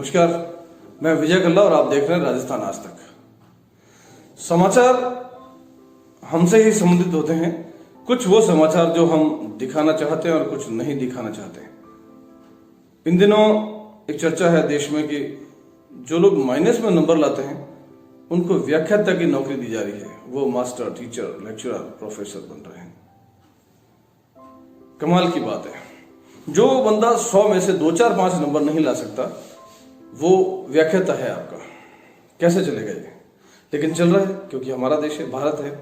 नमस्कार, मैं विजय कल्ला और आप देख रहे हैं राजस्थान आज तक। समाचार हमसे ही संबंधित होते हैं। कुछ वो समाचार जो हम दिखाना चाहते हैं और कुछ नहीं दिखाना चाहते। इन दिनों एक चर्चा है देश में कि जो लोग माइनस में नंबर लाते हैं उनको व्याख्याता की नौकरी दी जा रही है। वो मास्टर, टीचर, लेक्चरर, प्रोफेसर बन रहे हैं। कमाल की बात है। जो बंदा 100 में से 2, 4, 5 नंबर नहीं ला सकता वो व्याख्याता है आपका। कैसे चलेगा ये? लेकिन चल रहा है क्योंकि हमारा देश है, भारत है।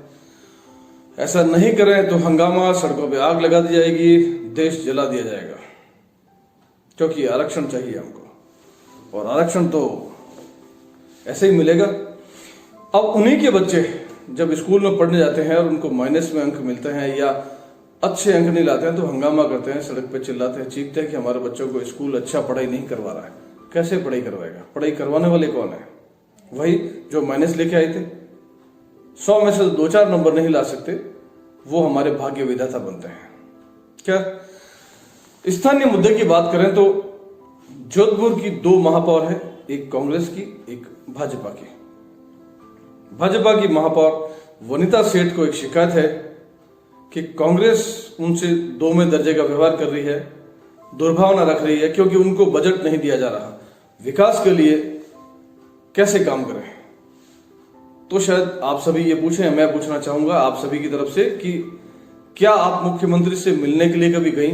ऐसा नहीं करें तो हंगामा, सड़कों पे आग लगा दी जाएगी, देश जला दिया जाएगा। क्योंकि आरक्षण चाहिए हमको, और आरक्षण तो ऐसे ही मिलेगा। अब उन्हीं के बच्चे जब स्कूल में पढ़ने जाते हैं और उनको माइनस में अंक मिलते हैं या अच्छे अंक नहीं लाते हैं तो हंगामा करते हैं, सड़क पे चिल्लाते हैं, चीखते हैं कि हमारे बच्चों को स्कूल अच्छा पढ़ाई नहीं करवा रहा है। कैसे पढ़ाई करवाएगा? पढ़ाई करवाने वाले कौन है? वही जो माइनस लेके आए थे। 100 में से 2, 4 नंबर नहीं ला सकते, वो हमारे भाग्य विधाता बनते हैं। क्या स्थानीय मुद्दे की बात करें तो जोधपुर की 2 महापौर है, एक कांग्रेस की, एक भाजपा की। भाजपा की महापौर वनिता सेठ को एक शिकायत है कि कांग्रेस उनसे 2 में दर्जे का व्यवहार कर रही है, दुर्भावना रख रही है, क्योंकि उनको बजट नहीं दिया जा रहा। विकास के लिए कैसे काम करें? तो शायद आप सभी ये पूछें, मैं पूछना चाहूंगा आप सभी की तरफ से कि क्या आप मुख्यमंत्री से मिलने के लिए कभी गई?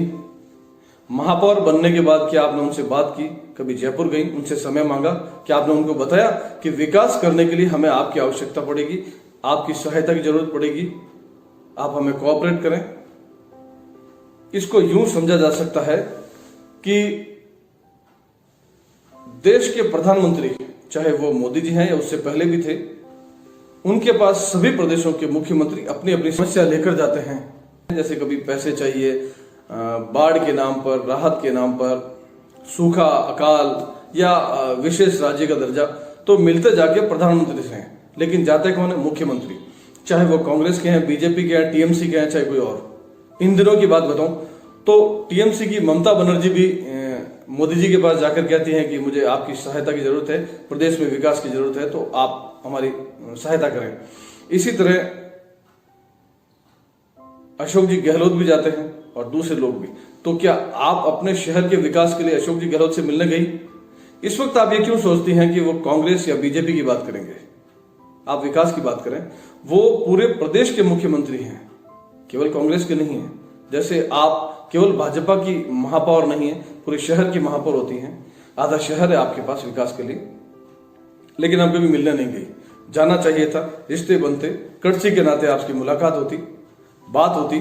महापौर बनने के बाद क्या आपने उनसे बात की? कभी जयपुर गई, उनसे समय मांगा? क्या आपने उनको बताया कि विकास करने के लिए हमें आपकी आवश्यकता पड़ेगी, आपकी सहायता की जरूरत पड़ेगी, आप हमें कोऑपरेट करें? इसको यूं समझा जा सकता है कि देश के प्रधानमंत्री, चाहे वो मोदी जी हैं या उससे पहले भी थे, उनके पास सभी प्रदेशों के मुख्यमंत्री अपनी अपनी समस्या लेकर जाते हैं। जैसे कभी पैसे चाहिए बाढ़ के नाम पर, राहत के नाम पर, सूखा, अकाल या विशेष राज्य का दर्जा, तो मिलते जाके प्रधानमंत्री से हैं, लेकिन जाते कौन है? मुख्यमंत्री। चाहे वो कांग्रेस के हैं, बीजेपी के हैं, टीएमसी के हैं, चाहे कोई और। इन दिनों की बात बताऊं तो टीएमसी की ममता बनर्जी भी मोदी जी के पास जाकर कहती हैं कि मुझे आपकी सहायता की जरूरत है, प्रदेश में विकास की जरूरत है, तो आप हमारी सहायता करें। इसी तरह अशोक जी गहलोत भी जाते हैं और दूसरे लोग भी। तो क्या आप अपने शहर के विकास के लिए अशोक जी गहलोत से मिलने गई? इस वक्त आप ये क्यों सोचती हैं कि वो कांग्रेस या बीजेपी की बात करेंगे? आप विकास की बात करें। वो पूरे प्रदेश के मुख्यमंत्री हैं, केवल कांग्रेस के नहीं है। जैसे आप केवल भाजपा की महापौर नहीं है, पूरे शहर की महापौर होती हैं। आधा शहर है आपके पास विकास के लिए, लेकिन आप कभी मिलने नहीं गई। जाना चाहिए था, रिश्ते बनते, कड़छी के नाते आपकी मुलाकात होती, बात होती,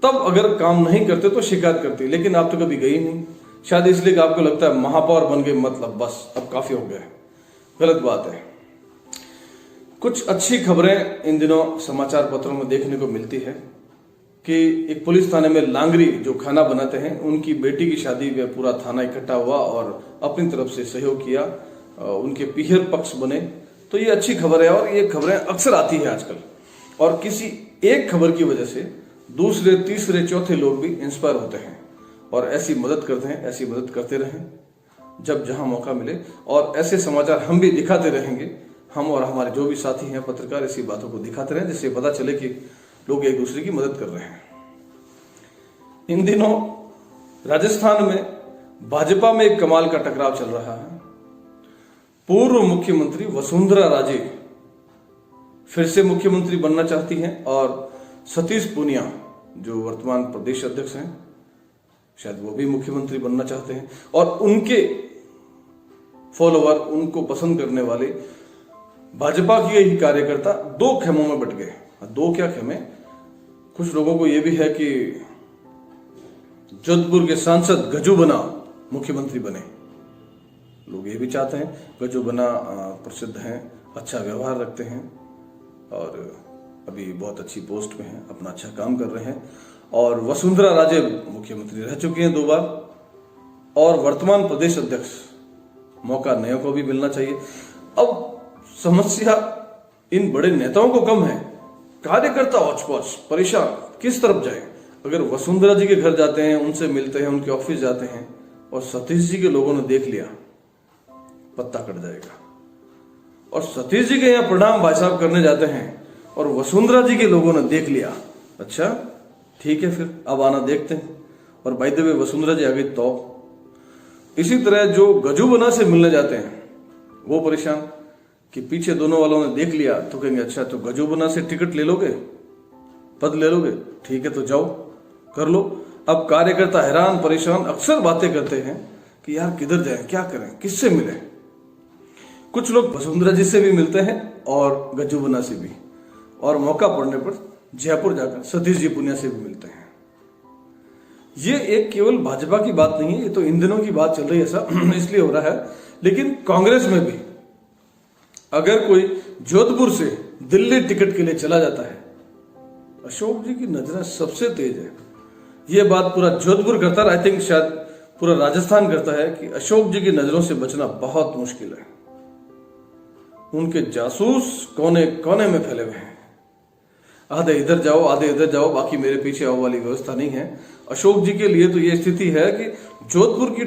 तब अगर काम नहीं करते तो शिकायत करती। लेकिन आप तो कभी गई नहीं, शायद इसलिए कि आपको लगता है महापौर बन गए मतलब बस अब काफी हो गया। गलत बात है। कुछ अच्छी खबरें इन दिनों समाचार पत्रों में देखने को मिलती है कि एक पुलिस थाने में लांगरी जो खाना बनाते हैं, उनकी बेटी की शादी में पूरा थाना इकट्ठा हुआ और अपनी तरफ से सहयोग किया, उनके पीहर पक्ष बने। तो ये अच्छी खबर है और ये खबरें अक्सर आती है आजकल। और किसी एक खबर की वजह से दूसरे, तीसरे, चौथे लोग भी इंस्पायर होते हैं और ऐसी मदद करते हैं। ऐसी मदद करते रहें जब जहां मौका मिले, और ऐसे समाचार हम भी दिखाते रहेंगे। हम और हमारे जो भी साथी हैं पत्रकार ऐसी बातों को दिखाते रहें जिससे पता चले कि लोग एक दूसरे की मदद कर रहे हैं। इन दिनों राजस्थान में भाजपा में एक कमाल का टकराव चल रहा है। पूर्व मुख्यमंत्री वसुंधरा राजे फिर से मुख्यमंत्री बनना चाहती हैं और सतीश पूनिया जो वर्तमान प्रदेश अध्यक्ष हैं, शायद वो भी मुख्यमंत्री बनना चाहते हैं। और उनके फॉलोवर, उनको पसंद करने वाले भाजपा के ही कार्यकर्ता 2 खेमों में बट गए। 2 क्या खेमे? कुछ लोगों को यह भी है कि जोधपुर के सांसद गजू बना मुख्यमंत्री बने। लोग ये भी चाहते हैं। गजू बना प्रसिद्ध हैं, अच्छा व्यवहार रखते हैं और अभी बहुत अच्छी पोस्ट में हैं, अपना अच्छा काम कर रहे हैं। और वसुंधरा राजे मुख्यमंत्री रह चुकी हैं 2 बार और वर्तमान प्रदेश अध्यक्ष। मौका नयों को भी मिलना चाहिए। अब समस्या इन बड़े नेताओं को कम है, कार्यकर्ता औच-पौच परेशान, किस तरफ जाए? अगर वसुंधरा जी के घर जाते हैं, उनसे मिलते हैं, उनके ऑफिस जाते हैं और सतीश जी के लोगों ने देख लिया पत्ता कट जाएगा। और सतीश जी के यहाँ प्रणाम भाई साहब करने जाते हैं और वसुंधरा जी के लोगों ने देख लिया, अच्छा ठीक है फिर अब आना देखते हैं, और बाय द वे वसुंधरा जी आ गई तो। इसी तरह जो गजूबना से मिलने जाते हैं वो परेशान कि पीछे दोनों वालों ने देख लिया तो कहेंगे अच्छा तो गजूबना से टिकट ले लोगे, पद ले लोगे, ठीक है तो जाओ कर लो। अब कार्यकर्ता हैरान परेशान अक्सर बातें करते हैं कि यार किधर जाएं, क्या करें, किससे मिलें। कुछ लोग वसुंधरा जी से भी मिलते हैं और गजूबना से भी, और मौका पड़ने पर जयपुर जाकर सतीश जी पुनिया से भी मिलते हैं। ये एक केवल भाजपा की बात नहीं है, ये तो इन दिनों की बात चल रही है, ऐसा इसलिए हो रहा है। लेकिन कांग्रेस में भी अगर कोई जोधपुर से दिल्ली टिकट के लिए चला जाता है, अशोक जी की नजरें सबसे तेज है। ये बात पूरा जोधपुर करता है, आई थिंक शायद पूरा राजस्थान करता है कि अशोक जी की नजरों से बचना बहुत मुश्किल है। उनके जासूस कोने कोने में फैले हुए हैं, आधे इधर जाओ आधे इधर जाओ, बाकी मेरे पीछे आओ वाली व्यवस्था नहीं है। अशोक जी के लिए तो ये स्थिति है कि जोधपुर की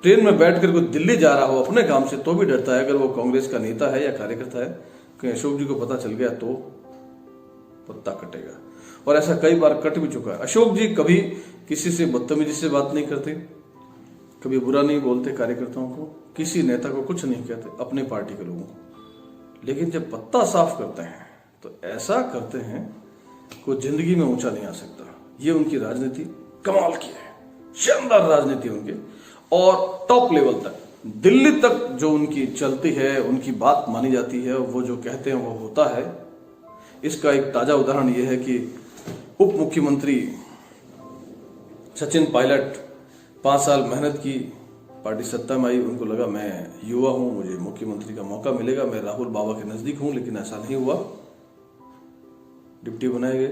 ट्रेन में बैठकर कोई दिल्ली जा रहा हो अपने काम से तो भी डरता है, अगर वो कांग्रेस का नेता है या कार्यकर्ता है, कि अशोक जी को पता चल गया तो पत्ता कटेगा। और ऐसा कई बार कट भी चुका है। अशोक जी कभी किसी से बदतमीजी से बात नहीं करते, कभी बुरा नहीं बोलते कार्यकर्ताओं को, किसी नेता को कुछ नहीं कहते, अपने पार्टी के लोगों को। लेकिन जब पत्ता साफ करते हैं तो ऐसा करते हैं कोई जिंदगी में ऊंचा नहीं आ सकता। ये उनकी राजनीति कमाल की है, शानदार राजनीति उनकी, और टॉप लेवल तक दिल्ली तक जो उनकी चलती है, उनकी बात मानी जाती है, वो जो कहते हैं वो होता है। इसका एक ताजा उदाहरण यह है कि उप मुख्यमंत्री सचिन पायलट 5 साल मेहनत की, पार्टी सत्ता में आई, उनको लगा मैं युवा हूं, मुझे मुख्यमंत्री का मौका मिलेगा, मैं राहुल बाबा के नजदीक हूं, लेकिन ऐसा नहीं हुआ। डिप्टी बनाए गए,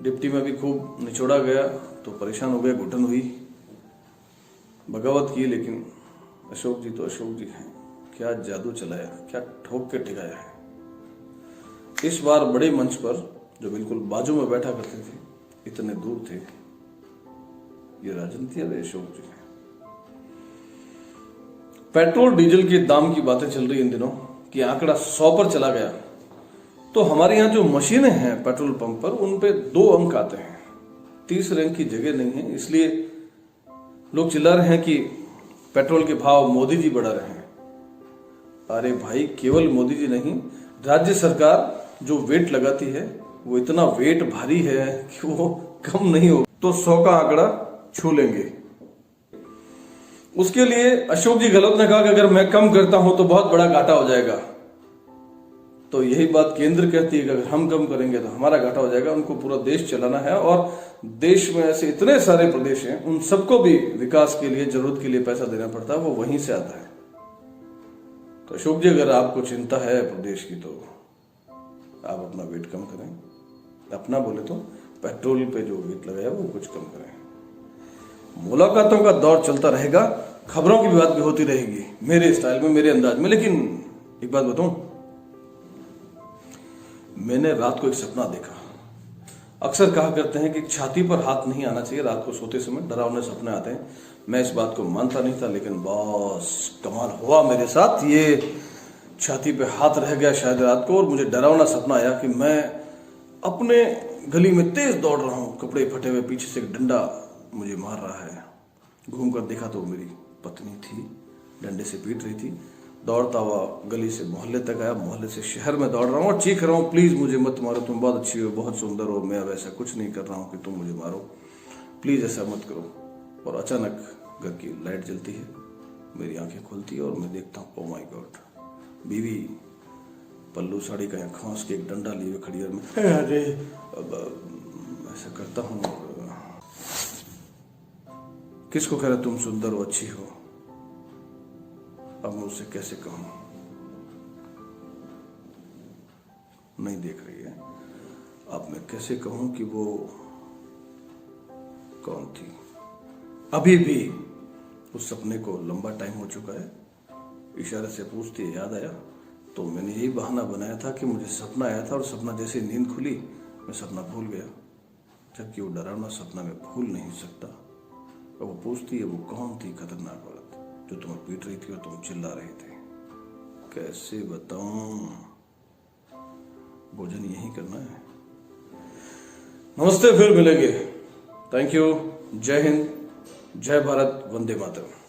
डिप्टी में भी खूब निचोड़ा गया तो परेशान हो गया, घुटन हुई, बगावत की, लेकिन अशोक जी तो अशोक जी हैं, क्या जादू चलाया, क्या ठोक के ठिकाया है। इस बार बड़े मंच पर जो बिल्कुल बाजू में बैठा करते थे, इतने दूर थे, ये राजनीति है, अशोक जी है। पेट्रोल डीजल के दाम की बातें चल रही इन दिनों कि आंकड़ा 100 पर चला गया, तो हमारे यहाँ जो मशीनें हैं पेट्रोल पंप पर, उन पे 2 अंक आते हैं, तीसरे अंक की जगह नहीं है। इसलिए लोग चिल्ला रहे हैं कि पेट्रोल के भाव मोदी जी बढ़ा रहे हैं। अरे भाई, केवल मोदी जी नहीं, राज्य सरकार जो वेट लगाती है वो इतना वेट भारी है कि वो कम नहीं हो तो 100 का आंकड़ा छू लेंगे। उसके लिए अशोक जी गहलोत ने कहा कि अगर मैं कम करता हूं तो बहुत बड़ा घाटा हो जाएगा। तो यही बात केंद्र कहती है कि अगर हम कम करेंगे तो हमारा घाटा हो जाएगा। उनको पूरा देश चलाना है और देश में ऐसे इतने सारे प्रदेश हैं, उन सबको भी विकास के लिए, जरूरत के लिए पैसा देना पड़ता है, वो वहीं से आता है। तो अशोक जी, अगर आपको चिंता है प्रदेश की तो आप अपना वेट कम करें। अपना बोले तो पेट्रोल पे जो वेट लगाया वो कुछ कम करें। मुलाकातों का दौर चलता रहेगा, खबरों की बात भी होती रहेगी मेरे स्टाइल में, मेरे अंदाज में। लेकिन एक बात बताऊं, मैंने रात को एक सपना देखा। अक्सर कहा करते हैं कि छाती पर हाथ नहीं आना चाहिए रात को सोते समय, डरावने सपने आते हैं। मैं इस बात को मानता नहीं था, लेकिन बॉस कमाल हुआ मेरे साथ। ये छाती पे हाथ रह गया शायद रात को, और मुझे डरावना सपना आया कि मैं अपने गली में तेज दौड़ रहा हूँ, कपड़े फटे हुए, पीछे से एक डंडा मुझे मार रहा है। घूम कर देखा तो मेरी पत्नी थी, डंडे से पीट रही थी। दौड़ता हुआ गली से मोहल्ले तक आया, मोहल्ले से शहर में दौड़ रहा हूँ और चीख रहा हूँ, प्लीज मुझे मत मारो, तुम बहुत अच्छी हो, बहुत सुंदर हो, मैं अब ऐसा कुछ नहीं कर रहा हूँ कि तुम मुझे मारो, प्लीज ऐसा मत करो। और अचानक घर की लाइट जलती है, मेरी आंखें खुलती है और मैं देखता हूँ, ओ माय गॉड, बीवी पल्लू साड़ी का खांस के एक डंडा लिए हुए खड़ी, और मैं अरे ऐसा करता हूँ, किसको कह रहा तुम सुंदर हो, अच्छी हो, अब मैं उससे कैसे कहूं, नहीं देख रही है, अब मैं कैसे कहूं कि वो कौन थी। अभी भी उस सपने को लंबा टाइम हो चुका है, इशारे से पूछती है, याद आया? तो मैंने यही बहाना बनाया था कि मुझे सपना आया था और सपना जैसे नींद खुली मैं सपना भूल गया, जबकि वो डरावना सपना मैं भूल नहीं सकता। और वो पूछती है वो कौन थी खतरनाक औरत। जो तुम्हें पीट रही थी और तुम चिल्ला रहे थे। कैसे बताऊं, भोजन यही करना है। नमस्ते, फिर मिलेंगे। Thank you. जय हिंद, जय भारत, वंदे मातरम।